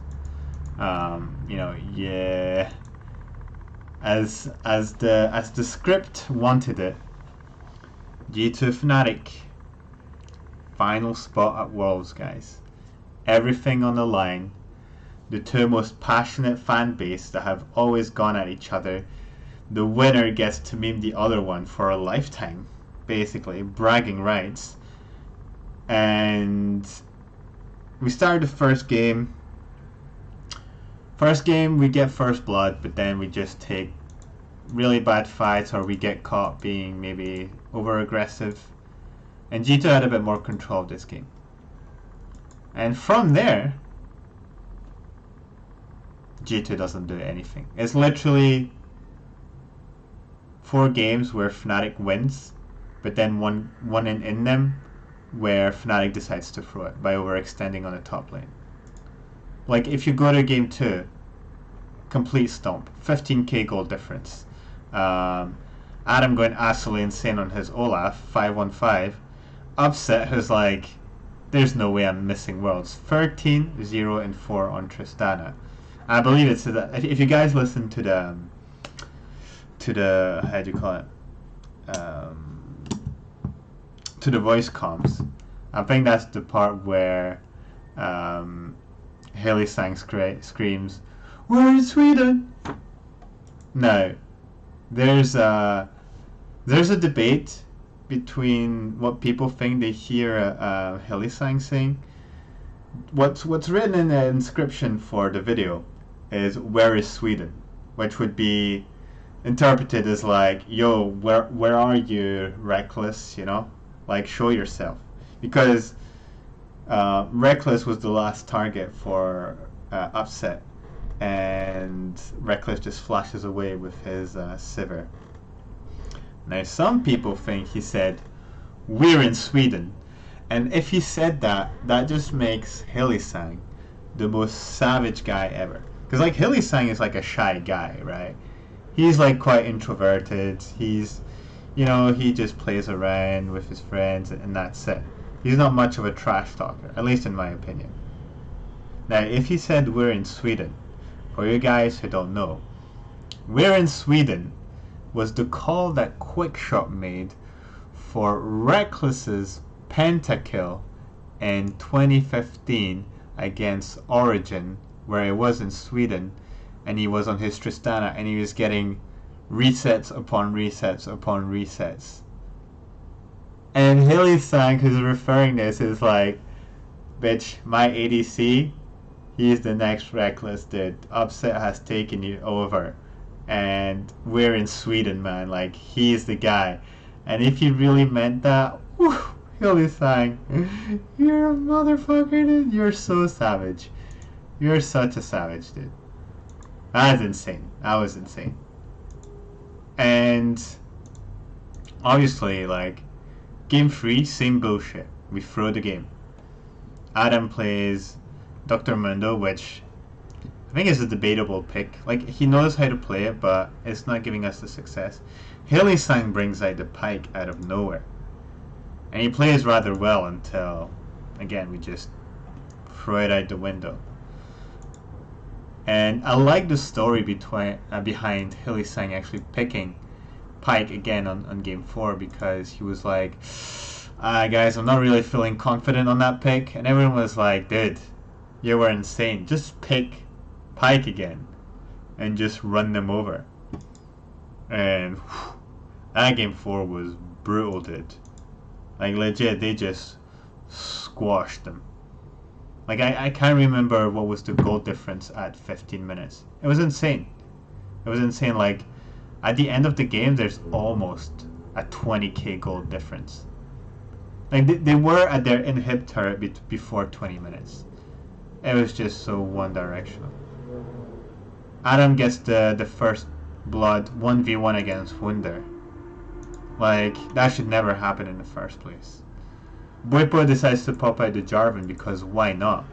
Yeah. As the script wanted it, G2 Fnatic, final spot at Worlds, guys. everything on the line, the two most passionate fan base that have always gone at each other. The winner gets to meme the other one for a lifetime, basically, bragging rights. And we started the first game. First game, we get first blood, but then we just take really bad fights, or we get caught being maybe over aggressive. And G2 had a bit more control of this game. And from there, G2 doesn't do anything. It's literally 4 games where Fnatic wins, but then one in them where Fnatic decides to throw it by overextending on the top lane. Like, if you go to game 2, complete stomp, 15k gold difference. Adam going absolutely insane on his Olaf, 515. Upset, who's like, there's no way I'm missing worlds. 13, 0, and 4 on Tristana. I believe it's that. If you guys listen to the how do you call it? To the voice comms, I think that's the part where Haley Sang screams, "We're in Sweden!" Now, there's a debate between what people think they hear Haley Sang saying. What's written in the inscription for the video is "Where is Sweden?", which would be interpreted as like, "Yo, where are you, Reckless? You know, like, show yourself," because Reckless was the last target for Upset, and Reckless just flashes away with his Sivir. Now, some people think he said, "We're in Sweden," and if he said that, that just makes Hillisang the most savage guy ever. Because, like, Hillisang is like a shy guy, right? He's like quite introverted. He's, you know, he just plays around with his friends and that's it. He's not much of a trash talker, at least in my opinion. Now, if he said "we're in Sweden," for you guys who don't know, "We're in Sweden" was the call that Quickshot made for Reckless's pentakill in 2015 against Origin, where it was in Sweden, and he was on his Tristana, and he was getting resets upon resets upon resets. And Hillisang, who's referring this, is like, "Bitch, my ADC, he's the next Reckless, dude. Upset has taken you over. And we're in Sweden, man. Like, he's the guy." And if he really meant that, whew, Hillisang, you're a motherfucker, dude. You're so savage. You're such a savage, dude. That's insane. That was insane. And obviously, like, game 3, same bullshit. We throw the game. Adam plays Dr. Mundo, which I think is a debatable pick. Like, he knows how to play it, but it's not giving us the success. Hillisang brings out the Pike out of nowhere. And he plays rather well until, again, we just throw it out the window. And I like the story behind Hillisang actually picking Pike again on game 4, because he was like, guys, I'm not really feeling confident on that pick. And everyone was like, dude, you were insane. Just pick Pike again and just run them over. And whew, that game 4 was brutal, dude. Like, legit, they just squashed them. Like, I can't remember what was the goal difference at 15 minutes. It was insane. It was insane. Like, at the end of the game, there's almost a 20k goal difference. Like, they were at their inhib turret before 20 minutes. It was just so one-directional. Adam gets the first blood 1v1 against Wunder. Like, that should never happen in the first place. Bwipo decides to pop out the Jarvan because why not?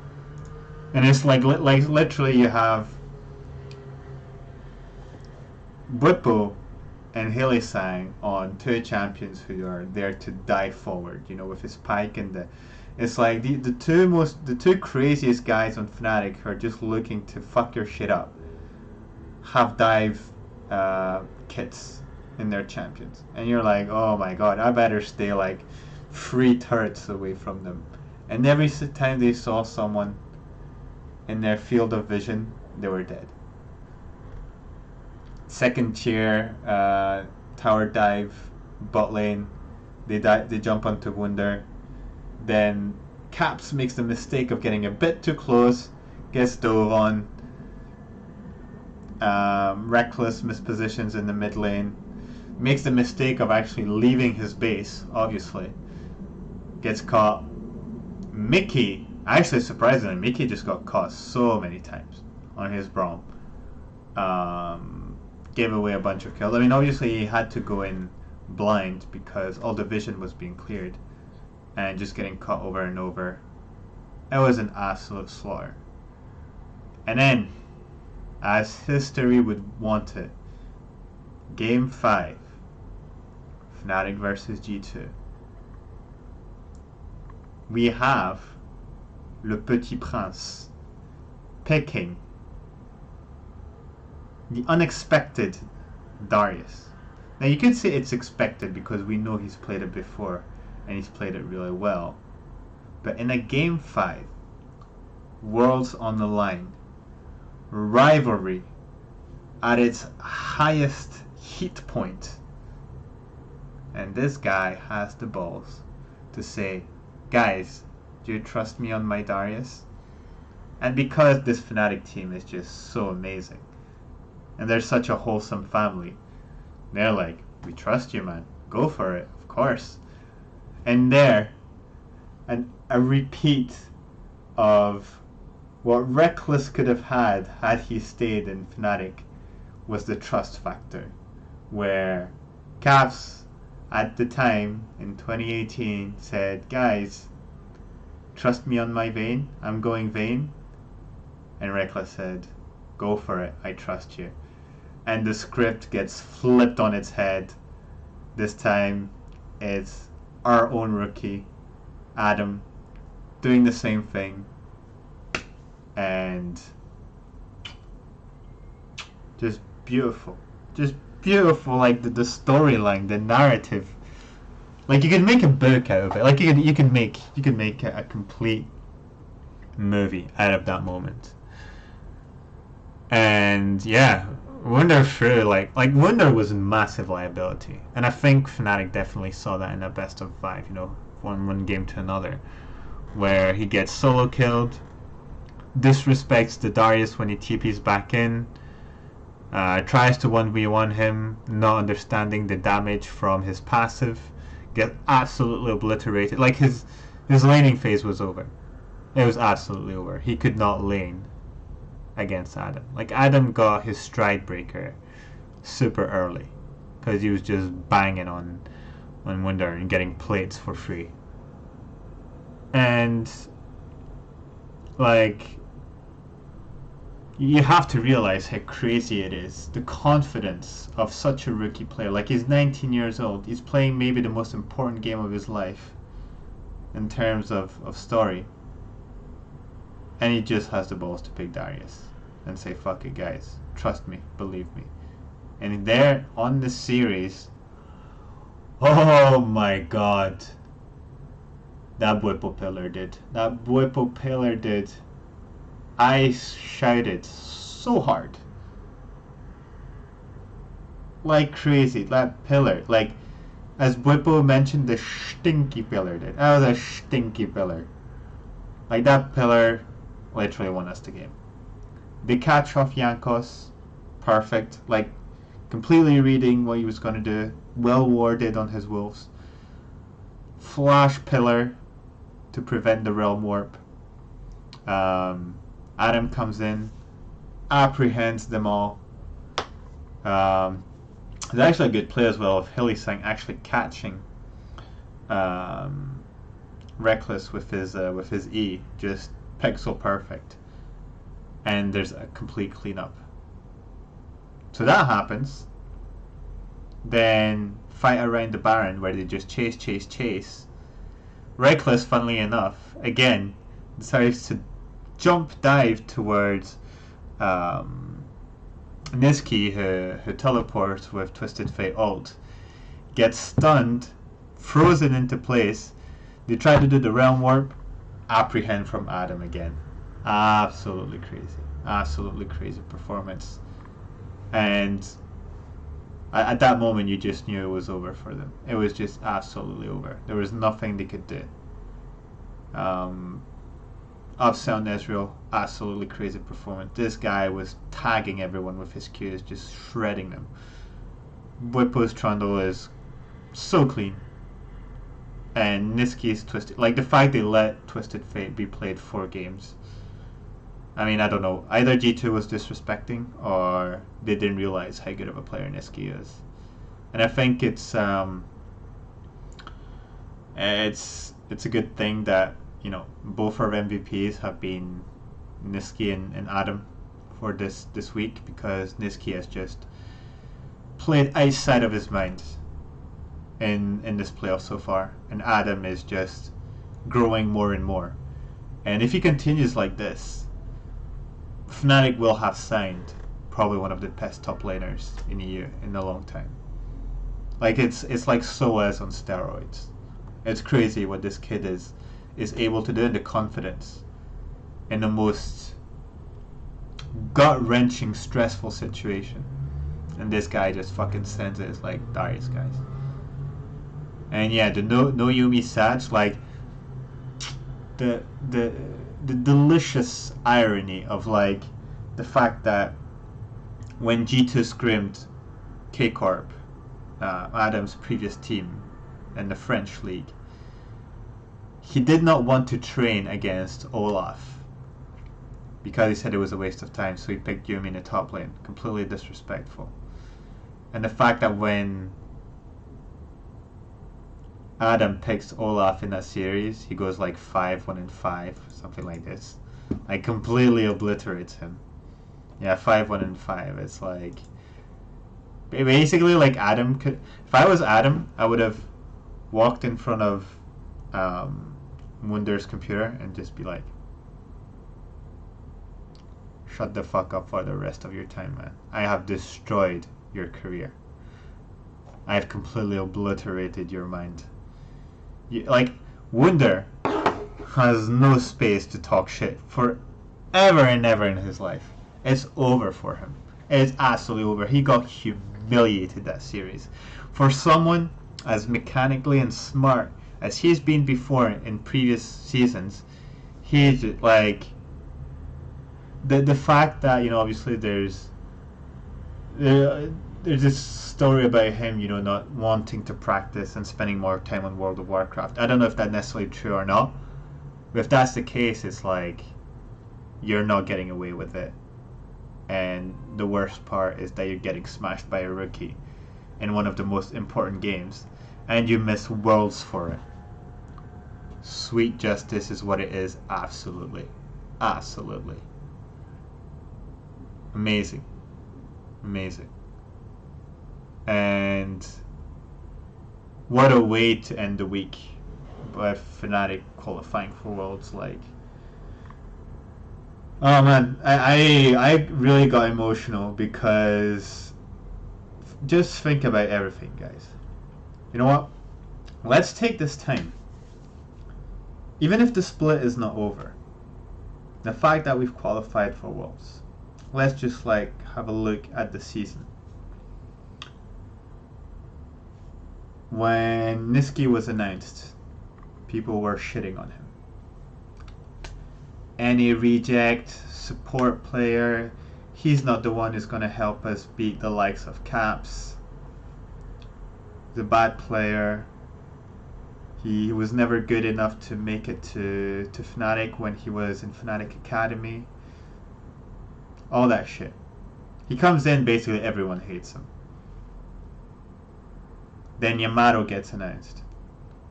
And it's like literally you have Bwipo and Hillisang on 2 champions who are there to dive forward, you know, with his Pike and the. It's like the two craziest guys on Fnatic who are just looking to fuck your shit up have dive kits in their champions, and you're like, oh my god, I better stay like 3 turrets away from them And every time they saw someone in their field of vision, they were dead. Second tier tower dive, bot lane, they jump onto Wunder. Then Caps makes the mistake of getting a bit too close, gets dove on. Reckless mispositions in the mid lane, makes the mistake of actually leaving his base, obviously. Gets caught. Mickey, actually surprisingly, Mickey just got caught so many times on his Braum. Gave away a bunch of kills. I mean, obviously he had to go in blind because all the vision was being cleared and just getting caught over and over. It was an absolute slaughter. And then, as history would want it, Game 5, Fnatic versus G2. We have Le Petit Prince picking the unexpected Darius. Now you could say it's expected because we know he's played it before and he's played it really well. But in a Game 5, worlds on the line, rivalry at its highest heat point, and this guy has the balls to say, guys, do you trust me on my Darius? And because this Fnatic team is just so amazing and they're such a wholesome family, they're like, we trust you, man, go for it, of course. And there, a repeat of what Reckless could have had he stayed in Fnatic was the trust factor, where Caps at the time in 2018 said, guys, trust me on my Vayne, I'm going Vayne. And Reckless said, go for it, I trust you. And the script gets flipped on its head. This time it's our own rookie, Adam, doing the same thing. And just beautiful, like the storyline, the narrative. Like you could make a book out of it. Like you can make a complete movie out of that moment. And yeah, Wunder threw like Wunder was a massive liability, and I think Fnatic definitely saw that in a best of 5. You know, one game to another, where he gets solo killed, disrespects the Darius when he TPs back in, tries to 1v1 him, not understanding the damage from his passive, gets absolutely obliterated. Like his laning phase was over. It was absolutely over. He could not lane against Adam. Like Adam got his stride breaker super early because he was just banging on Wunder and getting plates for free. And like, you have to realize how crazy it is, the confidence of such a rookie player. Like, he's 19 years old, he's playing maybe the most important game of his life in terms of story, and he just has the balls to pick Darius and say, fuck it guys, trust me, believe me. And there on the series, oh my god, that Whipple Pillar did. I shouted so hard, like crazy. That pillar, like as Whipple mentioned, the stinky pillar did. That was a stinky pillar. Like that pillar literally won us the game. The catch off Jankos, perfect. Like completely reading what he was going to do. Well warded on his wolves. Flash pillar to prevent the realm warp. Adam comes in, apprehends them all. There's actually a good play as well of Hillisang actually catching Reckless with his E, just pixel perfect, and there's a complete cleanup. So that happens. Then fight around the Baron where they just chase. Reckless, funnily enough, again decides to jump dive towards Niski, who teleports with Twisted Fate ult, gets stunned, frozen into place. They try to do the realm warp, apprehend from Adam again. Absolutely crazy. Absolutely crazy performance. And at that moment, you just knew it was over for them. It was just absolutely over. There was nothing they could do. Upset on Israel, absolutely crazy performance. This guy was tagging everyone with his Qs, just shredding them. Whippo's Trundle is so clean. And Niski's Twisted. Like, the fact they let Twisted Fate be played 4 games. I mean, I don't know. Either G2 was disrespecting, or they didn't realize how good of a player Niski is. And I think it's a good thing that, you know, both our MVPs have been Niski and Adam for this week, because Niski has just played outside of his mind in this playoff so far, and Adam is just growing more and more. And if he continues like this, Fnatic will have signed probably one of the best top laners in EU in a long time. Like, it's like SOAS on steroids. It's crazy what this kid is able to do, and the confidence in the most gut-wrenching, stressful situation. And this guy just fucking sends it. It's like Darius, guys. And yeah, the no Yumi Sats, like the delicious irony of, like, the fact that when G2 scrimmed K-Corp, Adam's previous team in the French league, he did not want to train against Olaf because he said it was a waste of time, so he picked Yumi in the top lane. Completely disrespectful. And the fact that when Adam picks Olaf in that series, he goes like 5-1-5, something like this. Like, completely obliterates him. Yeah, 5-1-5. It's like, basically, like, Adam could. If I was Adam, I would have walked in front of Wunder's computer and just be like, shut the fuck up for the rest of your time, man. I have destroyed your career. I have completely obliterated your mind. Like, Wunder has no space to talk shit forever and ever in his life. It's over for him. It's absolutely over. He got humiliated that series. For someone as mechanically and smart as he's been before in previous seasons, he's like, the fact that, you know, obviously there's this story about him, you know, not wanting to practice and spending more time on World of Warcraft. I don't know if that's necessarily true or not, but if that's the case, it's like, you're not getting away with it. And the worst part is that you're getting smashed by a rookie in one of the most important games, and you miss worlds for it. Sweet justice is what it is. Absolutely. Absolutely. Amazing. Amazing. And what a way to end the week by Fnatic qualifying for Worlds. Like, oh man, I really got emotional, because just think about everything, guys. You know what? Let's take this time. Even if the split is not over, the fact that we've qualified for Worlds, let's just, like, have a look at the season. When Niski was announced, people were shitting on him. Any reject, support player, he's not the one who's going to help us beat the likes of Caps. The bad player. He was never good enough to make it to Fnatic when he was in Fnatic Academy. All that shit. He comes in, basically everyone hates him. Then Yamato gets announced.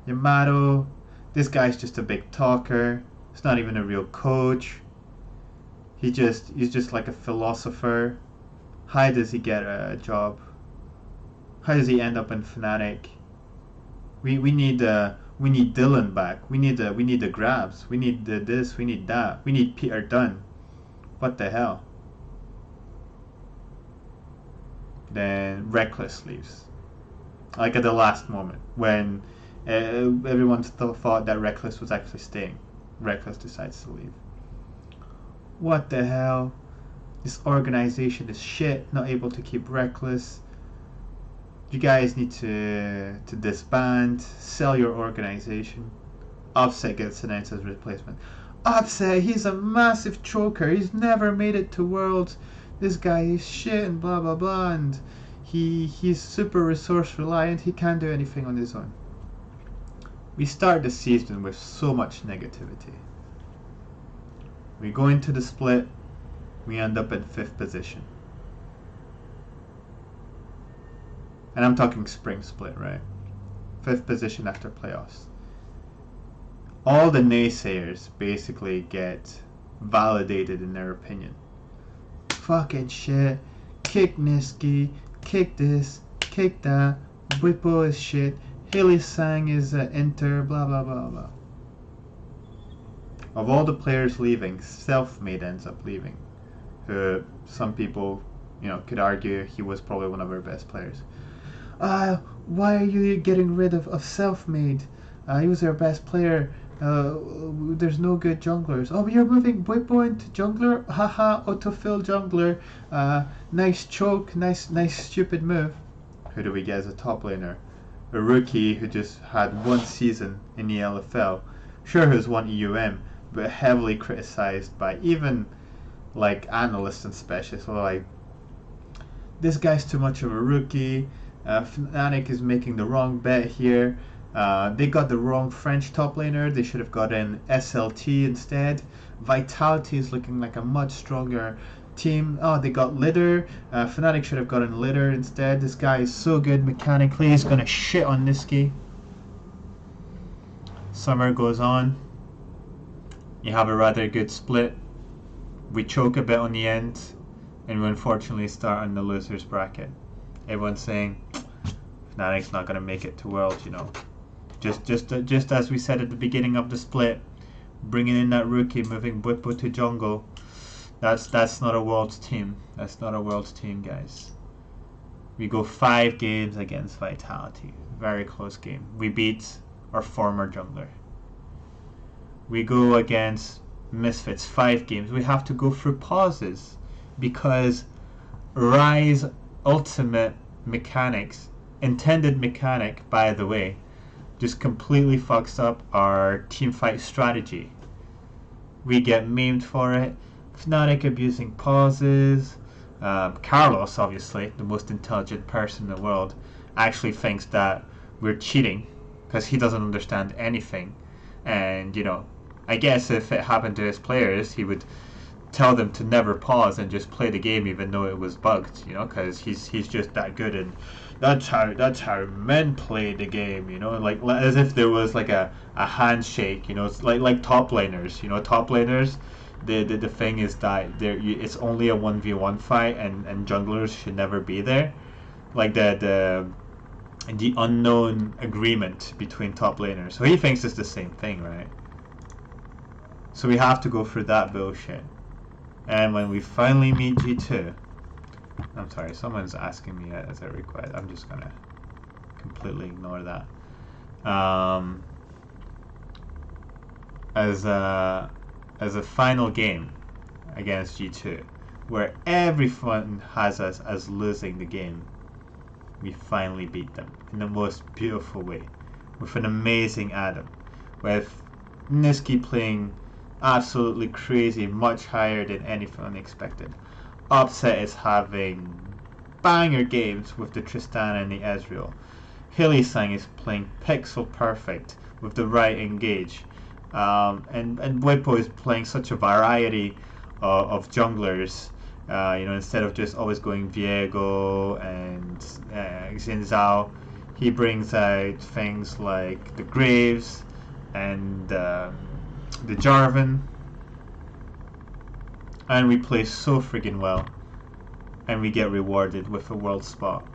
Yamato, this guy's just a big talker. He's not even a real coach. He's just like a philosopher. How does he get a job? How does he end up in Fnatic? We need Dylan back. We need the grabs. We need this. We need that. We need Peter Dunn. What the hell? Then Reckless leaves. Like, at the last moment, when everyone thought that Reckless was actually staying. Reckless decides to leave. What the hell? This organization is shit, not able to keep Reckless. You guys need to disband, sell your organization. Offset gets announced as replacement. Offset, he's a massive choker. He's never made it to Worlds. This guy is shit and blah blah blah, and he's super resource reliant. He can't do anything on his own. We start the season with so much negativity. We go into the split. We end up in 5th position. And I'm talking spring split, right? 5th position after playoffs. All the naysayers basically get validated in their opinion. Fucking shit. Kick Niski. Kick this. Kick that. Whippo is shit. Haley Sang is Inter. Blah blah blah blah. Of all the players leaving, Selfmade ends up leaving. Who some people, could argue he was probably one of our best players. Why are you getting rid of Selfmade? He was our best player. There's no good junglers. Oh, you're moving Whippo into jungler? Haha, autofill jungler. Nice choke, nice stupid move. Who do we get as a top laner? A rookie who just had 1 season in the LFL. Sure, who's won EUM, but heavily criticized by even analysts and specialists. Like, this guy's too much of a rookie. Fnatic is making the wrong bet here. They got the wrong French top laner. They should have gotten SLT instead. Vitality is looking like a much stronger team. Oh, they got Litter. Fnatic should have gotten Litter instead. This guy is so good mechanically. He's gonna shit on Niski. Summer goes on. You have a rather good split. We choke a bit on the end, and we unfortunately start on the losers bracket. Everyone's saying Fnatic's not gonna make it to Worlds, Just as we said at the beginning of the split, bringing in that rookie, moving Whippo to jungle. That's not a Worlds team. That's not a Worlds team, guys. We go 5 games against Vitality. Very close game. We beat our former jungler. We go against Misfits 5 games. We have to go through pauses because Rise ultimate mechanics, intended mechanic by the way, just completely fucks up our teamfight strategy. We get memed for it. Fnatic abusing pauses. Carlos, obviously, the most intelligent person in the world, actually thinks that we're cheating because he doesn't understand anything. And, I guess if it happened to his players, he would tell them to never pause and just play the game even though it was bugged, because he's just that good, and that's how men play the game, like as if there was like a handshake, it's like top laners, top laners. The thing is that it's only a 1v1 fight, and junglers should never be there. Like the unknown agreement between top laners. So he thinks it's the same thing, right? So we have to go through that bullshit. And when we finally meet G2, I'm sorry, someone's asking me as a request. I'm just gonna completely ignore that. As a final game against G2, where everyone has us as losing the game, we finally beat them in the most beautiful way, with an amazing Adam, with Niski playing absolutely crazy, much higher than anything expected. Upset is having banger games with the Tristana and the Ezreal. Hilly Sang is playing pixel perfect with the right engage. And Whippo is playing such a variety of junglers. Instead of just always going Viego and Xin Zhao, he brings out things like the Graves and the Jarvan, and we play so friggin' well, and we get rewarded with a world spot.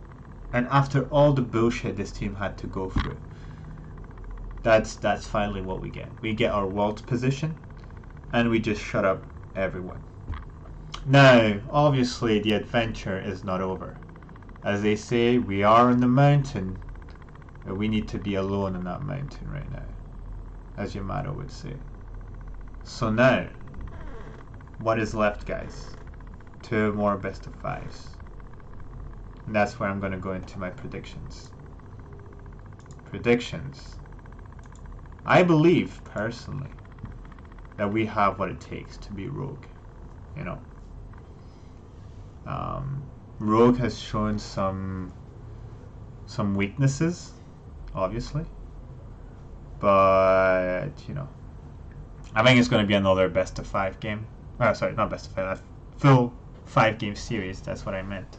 And after all the bullshit this team had to go through, that's finally what we get. We get our world position, and we just shut up everyone. Now, obviously, the adventure is not over. As they say, we are on the mountain, but we need to be alone on that mountain right now, as Yamato would say. So now, what is left, guys? 2 more best of 5s. And that's where I'm going to go into my predictions. Predictions. I believe, personally, that we have what it takes to be Rogue. You know. Rogue has shown some weaknesses, obviously. But, you know, I think it's going to be another best of 5 game. Sorry, not best of 5. Full 5 game series. That's what I meant.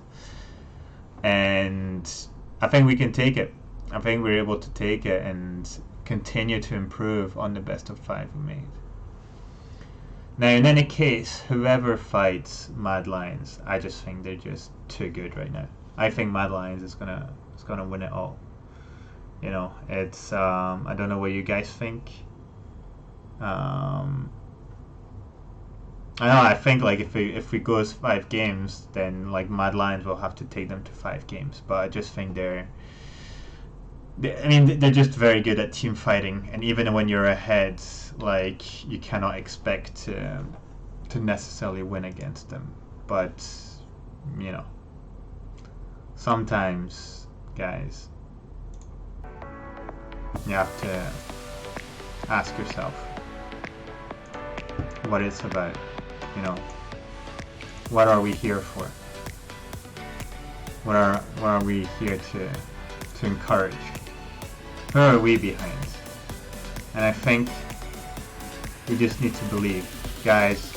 And I think we can take it. I think we're able to take it and continue to improve on the best of 5 we made. Now, in any case, whoever fights Mad Lions, I just think they're just too good right now. I think Mad Lions is gonna win it all. You know, it's I don't know what you guys think. I think like if we go 5 games, then like Mad Lions will have to take them to 5 games. But I just think they're just very good at team fighting, and even when you're ahead, like you cannot expect to necessarily win against them. But you know, sometimes, guys, you have to ask yourself what it's about. You know, what are we here for? What are we here to encourage? Who are we behind? And I think we just need to believe, guys.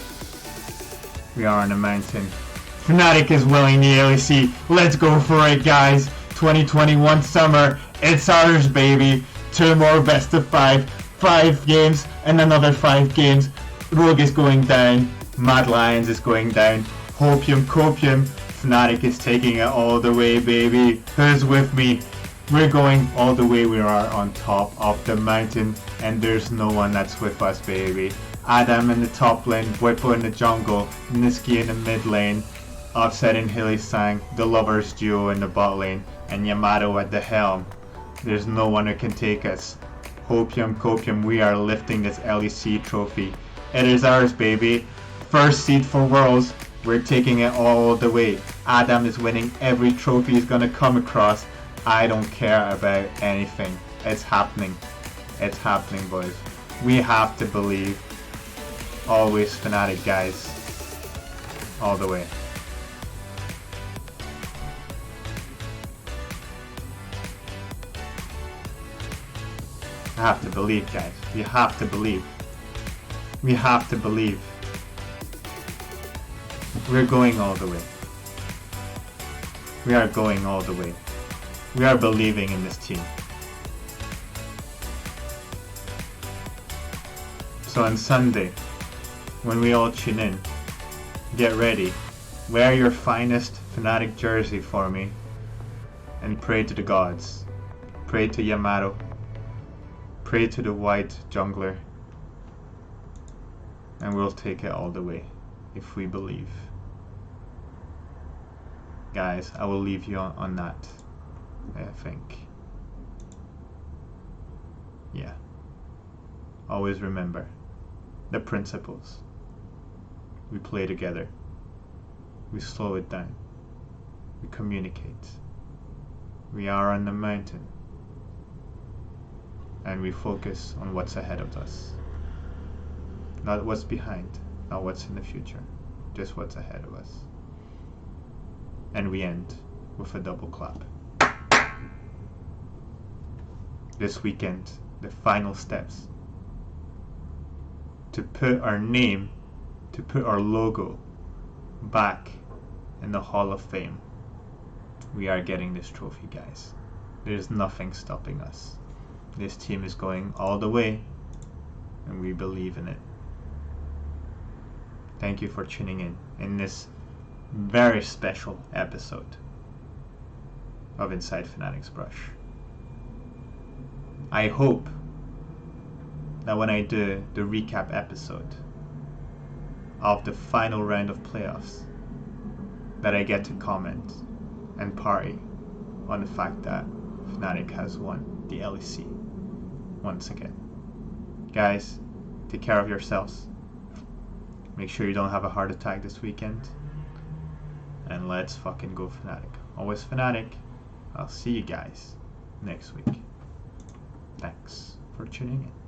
We are on a mountain. Fnatic is winning the LEC. Let's go for it, guys. 2021 summer. It's ours, baby. 2 more best of 5. 5 games and another 5 games. Rogue is going down. Mad Lions is going down. Hopium Copium. Fnatic is taking it all the way, baby. Who's with me? We're going all the way. We are on top of the mountain, and there's no one that's with us, baby. Adam in the top lane, Bwipo in the jungle, Niski in the mid lane, Offset and Hillisang, the lovers duo in the bot lane, and Yamato at the helm. There's no one who can take us. Hopium Copium, we are lifting this LEC trophy. It is ours, baby. First seed for Worlds. We're taking it all the way. Adam is winning every trophy he's gonna come across. I don't care about anything. It's happening. It's happening, boys. We have to believe. Always Fnatic, guys. All the way. I have to believe, guys. We have to believe. We have to believe. We're going all the way. We are going all the way. We are believing in this team. So on Sunday, when we all tune in, get ready. Wear your finest Fnatic jersey for me and pray to the gods. Pray to Yamato. Pray to the white jungler. And we'll take it all the way if we believe. Guys, I will leave you on that, I think. Yeah. Always remember the principles. We play together. We slow it down. We communicate. We are on the mountain. And we focus on what's ahead of us. Not what's behind, not what's in the future. Just what's ahead of us. And we end with a double clap. This weekend, the final steps to put our name, to put our logo back in the Hall of Fame. We are getting this trophy, guys. There's nothing stopping us. This team is going all the way, and we believe in it. Thank you for tuning in this very special episode of Inside Fnatic's Brush. I hope that when I do the recap episode of the final round of playoffs, that I get to comment and party on the fact that Fnatic has won the LEC once again. Guys, take care of yourselves. Make sure you don't have a heart attack this weekend. And let's fucking go Fnatic. Always Fnatic. I'll see you guys next week. Thanks for tuning in.